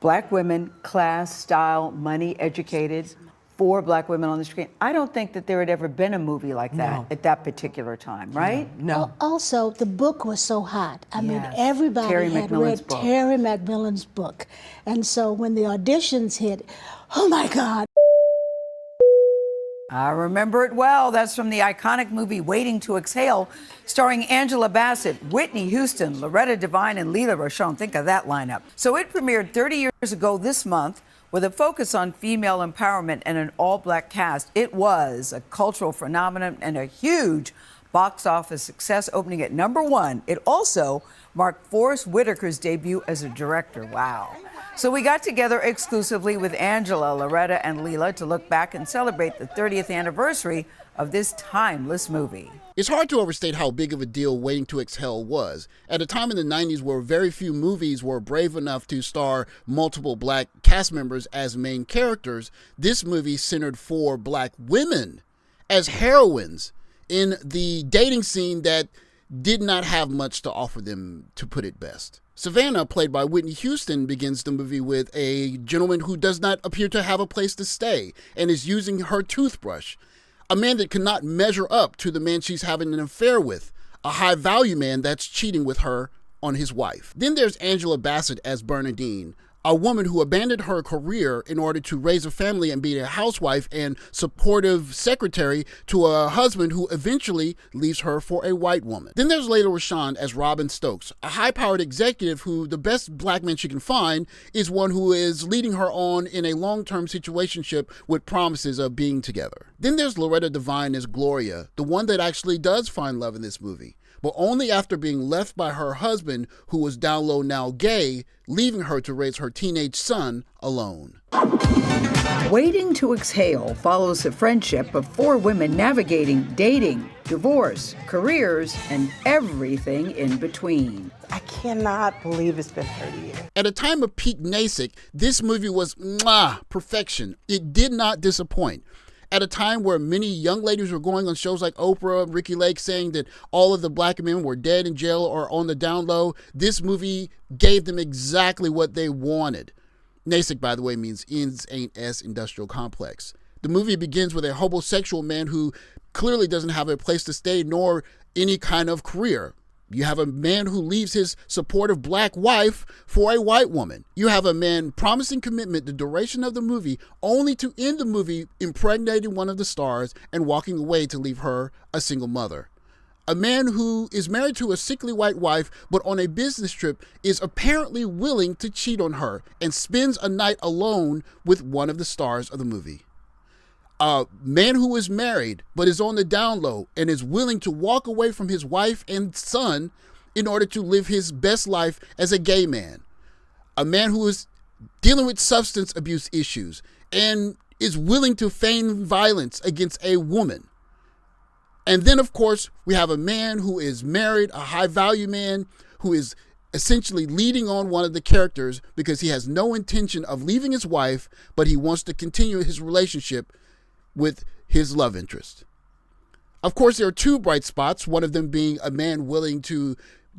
Black women, class, style, money, educated, 4 black women on the screen. I don't think that there had ever been a movie like that at that particular time, right? No. Also, the book was so hot. I mean, Yes. everybody Terry had McMillan's read book. Terry McMillan's book. And so when the auditions hit, oh my God. I remember it well. That's from the iconic movie Waiting to Exhale, starring Angela Bassett, Whitney Houston, Loretta Devine, and Lela Rochon. Think of that lineup. So it premiered 30 years ago this month with a focus on female empowerment and an all-black cast. It was a cultural phenomenon and a huge box office success, opening at #1. It also marked Forest Whitaker's debut as a director. Wow. So we got together exclusively with Angela, Loretta, and Lela to look back and celebrate the 30th anniversary of this timeless movie. It's hard to overstate how big of a deal Waiting to Exhale was. At a time in the 90s where very few movies were brave enough to star multiple black cast members as main characters, this movie centered 4 black women as heroines in the dating scene that did not have much to offer them, to put it best. Savannah, played by Whitney Houston, begins the movie with a gentleman who does not appear to have a place to stay and is using her toothbrush. A man that cannot measure up to the man she's having an affair with. A high-value man that's cheating with her on his wife. Then there's Angela Bassett as Bernadine, a woman who abandoned her career in order to raise a family and be a housewife and supportive secretary to a husband who eventually leaves her for a white woman. Then there's Lela Rochon as Robin Stokes, a high-powered executive who the best black man she can find is one who is leading her on in a long-term situationship with promises of being together. Then there's Loretta Devine as Gloria, the one that actually does find love in this movie, but only after being left by her husband, who was down low now gay, leaving her to raise her teenage son alone. Waiting to Exhale follows the friendship of 4 women navigating dating, divorce, careers, and everything in between. I cannot believe it's been 30 years. At a time of peak NASIC, this movie was perfection. It did not disappoint. At a time where many young ladies were going on shows like Oprah and Ricky Lake saying that all of the black men were dead in jail or on the down low, this movie gave them exactly what they wanted. NASIC, by the way, means Ends Ain't S Industrial Complex. The movie begins with a homosexual man who clearly doesn't have a place to stay nor any kind of career. You have a man who leaves his supportive black wife for a white woman. You have a man promising commitment the duration of the movie, only to end the movie impregnating one of the stars and walking away to leave her a single mother. A man who is married to a sickly white wife, but on a business trip is apparently willing to cheat on her and spends a night alone with one of the stars of the movie. A man who is married but is on the down low and is willing to walk away from his wife and son in order to live his best life as a gay man. A man who is dealing with substance abuse issues and is willing to feign violence against a woman. And then, of course, we have a man who is married, a high-value man who is essentially leading on one of the characters because he has no intention of leaving his wife, but he wants to continue his relationship with his love interest. Of course, there are 2 bright spots, one of them being a man willing to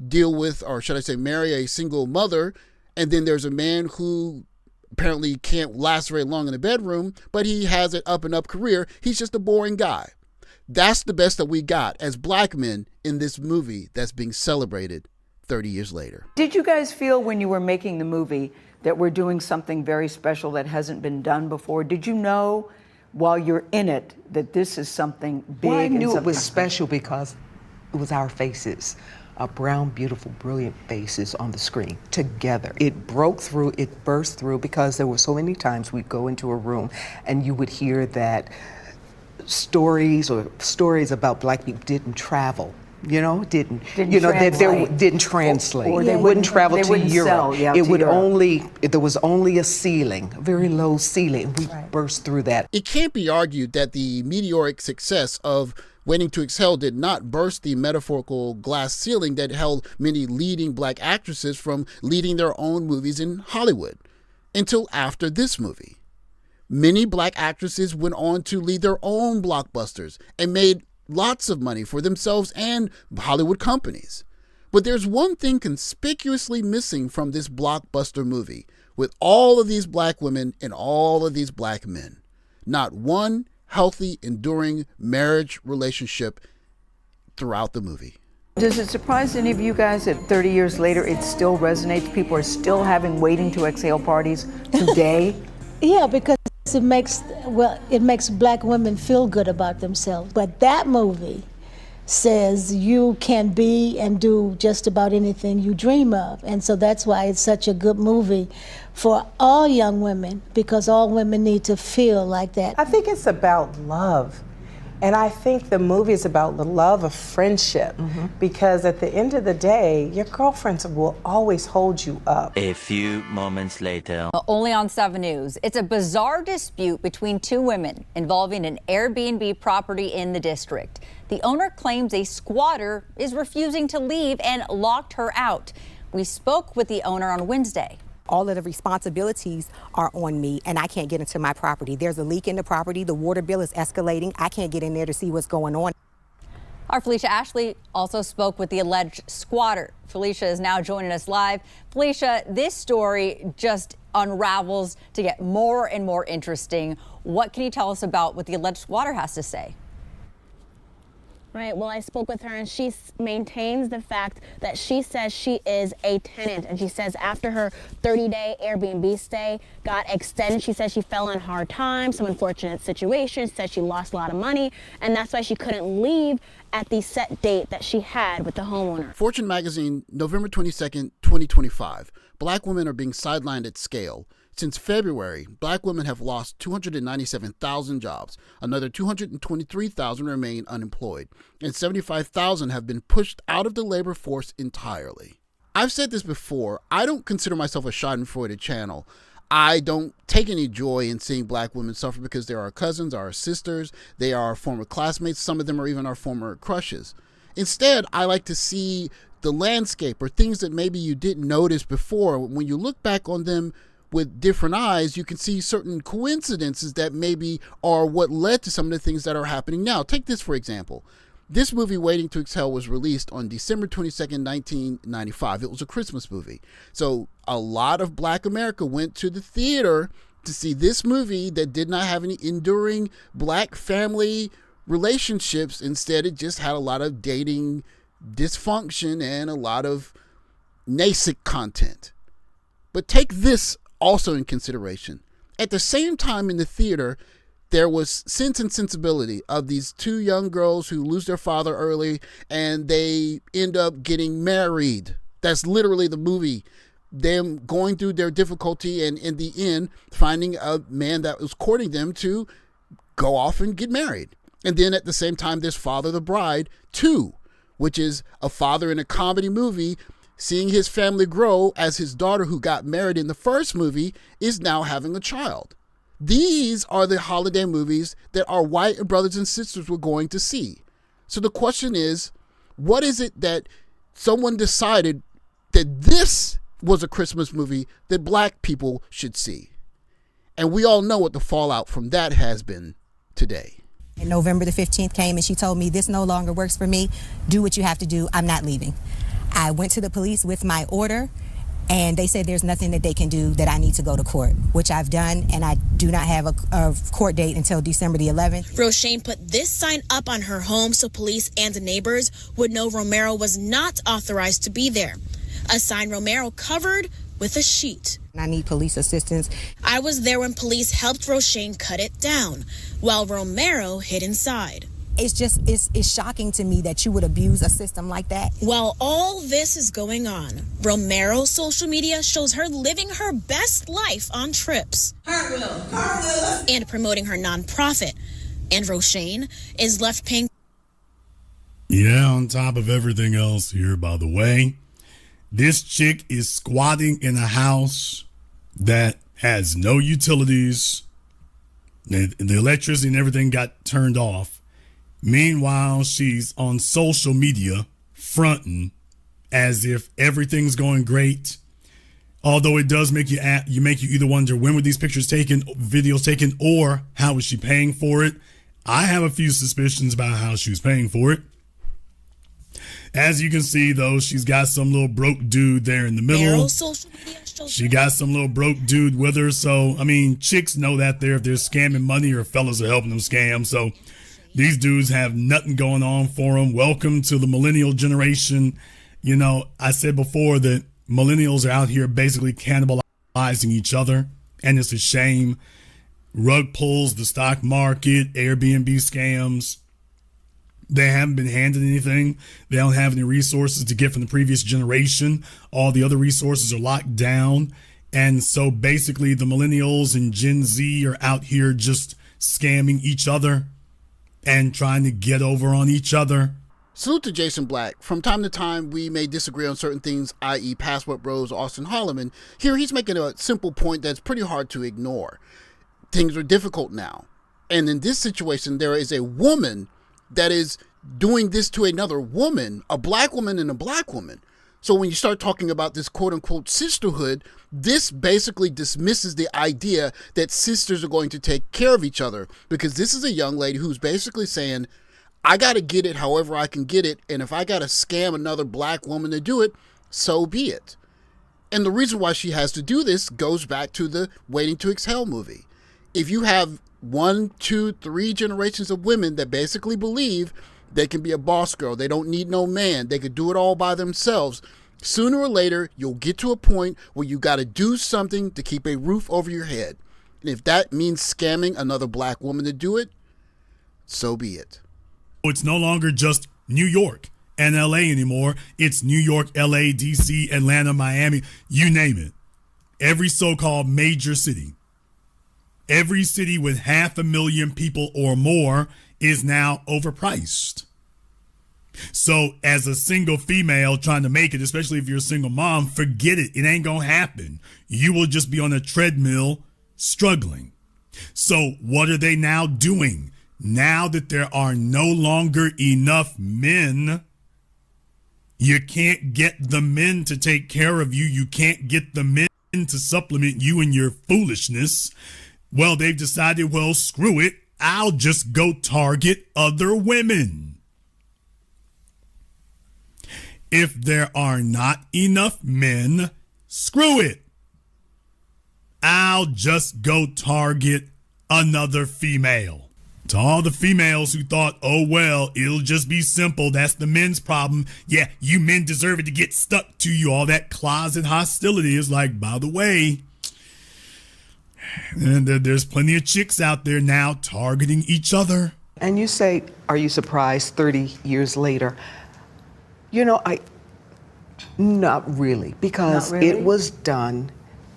deal with, or should I say, marry a single mother. And then there's a man who apparently can't last very long in the bedroom, but he has an up and up career. He's just a boring guy. That's the best that we got as black men in this movie that's being celebrated 30 years later. Did you guys feel when you were making the movie that we're doing something very special that hasn't been done before? Did you know while you're in it that this is something big? Well, I and knew it something was special because it was our faces, our brown, beautiful, brilliant faces on the screen together. It broke through, it burst through, because there were so many times we'd go into a room and you would hear that stories about black people didn't travel. Didn't translate. Or they wouldn't travel they to wouldn't Europe. sell, yeah, it to would Europe. there was only a ceiling, a very low ceiling. We burst through that. It can't be argued that the meteoric success of Waiting to Exhale did not burst the metaphorical glass ceiling that held many leading black actresses from leading their own movies in Hollywood until after this movie. Many black actresses went on to lead their own blockbusters and made lots of money for themselves and Hollywood companies. But there's one thing conspicuously missing from this blockbuster movie, with all of these black women and all of these black men. Not one healthy, enduring marriage relationship throughout the movie. Does it surprise any of you guys that 30 years later it still resonates? People are still having waiting to exhale parties today? Yeah, because it makes black women feel good about themselves. But that movie says you can be and do just about anything you dream of. And so that's why it's such a good movie for all young women, because all women need to feel like that. I think it's about love. And I think the movie is about the love of friendship, because at the end of the day, your girlfriends will always hold you up. A few moments later. Only on 7 News. It's a bizarre dispute between two women involving an Airbnb property in the district. The owner claims a squatter is refusing to leave and locked her out. We spoke with the owner on Wednesday. All of the responsibilities are on me, and I can't get into my property. There's a leak in the property. The water bill is escalating. I can't get in there to see what's going on. Our Felicia Ashley also spoke with the alleged squatter. Felicia is now joining us live. Felicia, this story just unravels to get more and more interesting. What can you tell us about what the alleged squatter has to say? Right. Well, I spoke with her, and she maintains the fact that she says she is a tenant. And she says after her 30-day Airbnb stay got extended, she says she fell in hard times, some unfortunate situations, said she lost a lot of money, and that's why she couldn't leave at the set date that she had with the homeowner. Fortune magazine, November 22nd, 2025. Black women are being sidelined at scale. Since February, black women have lost 297,000 jobs. Another 223,000 remain unemployed, and 75,000 have been pushed out of the labor force entirely. I've said this before. I don't consider myself a schadenfreude channel. I don't take any joy in seeing black women suffer because they're our cousins, our sisters, they are our former classmates, some of them are even our former crushes. Instead, I like to see the landscape or things that maybe you didn't notice before. When you look back on them with different eyes, you can see certain coincidences that maybe are what led to some of the things that are happening now. Take this, for example. This movie, Waiting to Exhale, was released on December 22nd, 1995. It was a Christmas movie. So a lot of black America went to the theater to see this movie that did not have any enduring black family relationships. Instead, it just had a lot of dating dysfunction and a lot of NASIC content. But take this also in consideration. At the same time in the theater, there was Sense and Sensibility of these two young girls who lose their father early and they end up getting married. That's literally the movie. Them going through their difficulty and in the end finding a man that was courting them to go off and get married. And then at the same time, there's Father the Bride 2, which is a father in a comedy movie seeing his family grow as his daughter, who got married in the first movie, is now having a child. These are the holiday movies that our white brothers and sisters were going to see. So the question is, what is it that someone decided that this was a Christmas movie that black people should see? And we all know what the fallout from that has been today. And November the 15th came and she told me, this no longer works for me. Do what you have to do. I'm not leaving. I went to the police with my order, and they said there's nothing that they can do, that I need to go to court, which I've done, and I do not have a court date until December the 11th. Roshane put this sign up on her home so police and the neighbors would know Romero was not authorized to be there. A sign Romero covered with a sheet. I need police assistance. I was there when police helped Roshane cut it down, while Romero hid inside. It's shocking to me that you would abuse a system like that. While all this is going on, Romero's social media shows her living her best life on trips and promoting her nonprofit. And Roshane is left paying. Yeah, on top of everything else here, by the way, this chick is squatting in a house that has no utilities. The electricity and everything got turned off. Meanwhile, she's on social media fronting as if everything's going great. Although it does make you either wonder, when were these pictures taken, videos taken, or how was she paying for it? I have a few suspicions about how she was paying for it. As you can see, though, she's got some little broke dude there in the middle. Meryl's social media shows She got some little broke dude with her. So, I mean, chicks know that there if they're scamming money or fellas are helping them scam. So these dudes have nothing going on for them. Welcome to the millennial generation. You know, I said before that millennials are out here basically cannibalizing each other, and it's a shame. Rug pulls, the stock market, Airbnb scams. They haven't been handed anything. They don't have any resources to get from the previous generation. All the other resources are locked down. And so basically the millennials and Gen Z are out here just scamming each other and trying to get over on each other. Salute to Jason Black. From time to time, we may disagree on certain things, i.e. Passport Bros, Austin Holloman. Here, he's making a simple point that's pretty hard to ignore. Things are difficult now. And in this situation, there is a woman that is doing this to another woman, a black woman and a black woman. So when you start talking about this quote-unquote sisterhood, this basically dismisses the idea that sisters are going to take care of each other, because this is a young lady who's basically saying, I got to get it however I can get it, and if I got to scam another black woman to do it, so be it. And the reason why she has to do this goes back to the Waiting to Exhale movie. If you have 1, 2, 3 generations of women that basically believe they can be a boss girl, they don't need no man, they could do it all by themselves, sooner or later you'll get to a point where you got to do something to keep a roof over your head. And if that means scamming another black woman to do it, so be it. It's no longer just New York and LA anymore. It's New York, LA, DC, Atlanta, Miami, you name it. Every so-called major city. Every city with 500,000 people or more is now overpriced. So as a single female trying to make it, especially if you're a single mom, forget it. It ain't gonna happen. You will just be on a treadmill struggling. So what are they now doing? Now that there are no longer enough men, you can't get the men to take care of you. You can't get the men to supplement you in your foolishness. Well, they've decided, well, screw it. I'll just go target other women. If there are not enough men, screw it. I'll just go target another female. To all the females who thought, oh, well, it'll just be simple. That's the men's problem. Yeah, you men deserve it to get stuck to you. All that closet hostility is like, by the way, and there's plenty of chicks out there now targeting each other. And you say, are you surprised 30 years later? You know, not really, because it was done,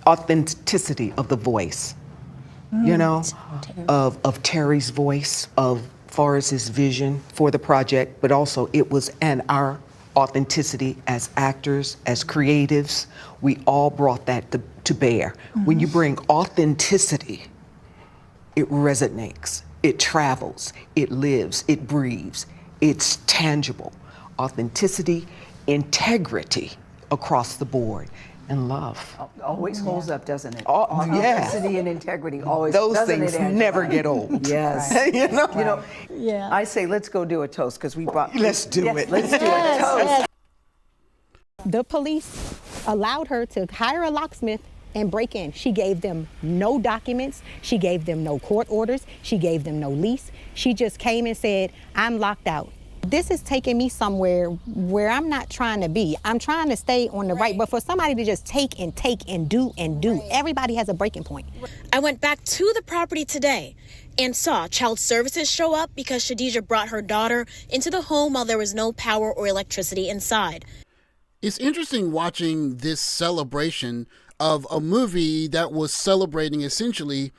authenticity of the voice, you know, of Terry's voice, of Forrest's vision for the project, but also it was, and our authenticity as actors, as creatives, we all brought that to bear. When you bring authenticity, it resonates, it travels, it lives, it breathes, it's tangible. Authenticity, integrity across the board, and love. Always holds up, doesn't it? Authenticity and integrity always. Those things never get old. Yes. Right. You know? You know, Yeah. I say let's go do a toast because we brought. Let's do it. Let's do a toast. The police allowed her to hire a locksmith and break in. She gave them no documents. She gave them no court orders. She gave them no lease. She just came and said, I'm locked out. This is taking me somewhere where I'm not trying to be. I'm trying to stay on the right, but for somebody to just take and do, everybody has a breaking point. I went back to the property today and saw child services show up because Shadija brought her daughter into the home while there was no power or electricity inside. It's interesting watching this celebration of a movie that was celebrating essentially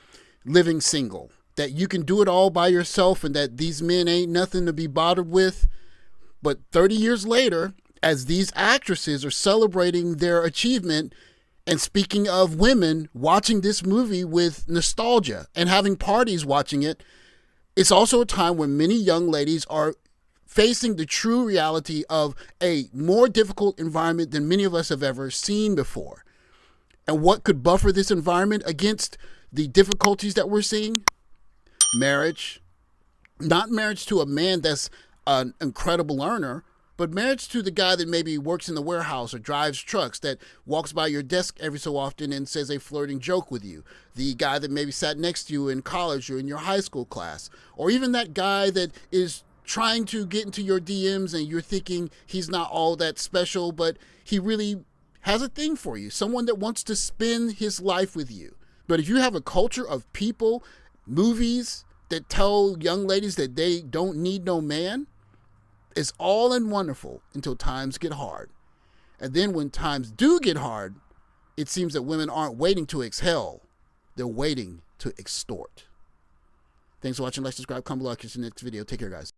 living single. That you can do it all by yourself and that these men ain't nothing to be bothered with. But 30 years later, as these actresses are celebrating their achievement, and speaking of women watching this movie with nostalgia and having parties watching it, it's also a time when many young ladies are facing the true reality of a more difficult environment than many of us have ever seen before. And what could buffer this environment against the difficulties that we're seeing? Marriage. Not marriage to a man that's an incredible earner, But marriage to the guy that maybe works in the warehouse or drives trucks, that walks by your desk every so often and says a flirting joke with you, the guy that maybe sat next to you in college or in your high school class, or even that guy that is trying to get into your DMs and you're thinking he's not all that special, but he really has a thing for you, someone that wants to spend his life with you. But if you have a culture of people, movies that tell young ladies that they don't need no man, it's all and wonderful until times get hard. And then when times do get hard, it seems that women aren't waiting to exhale. They're waiting to extort. Thanks for watching. Like, subscribe, comment below. I'll catch you in the next video. Take care, guys.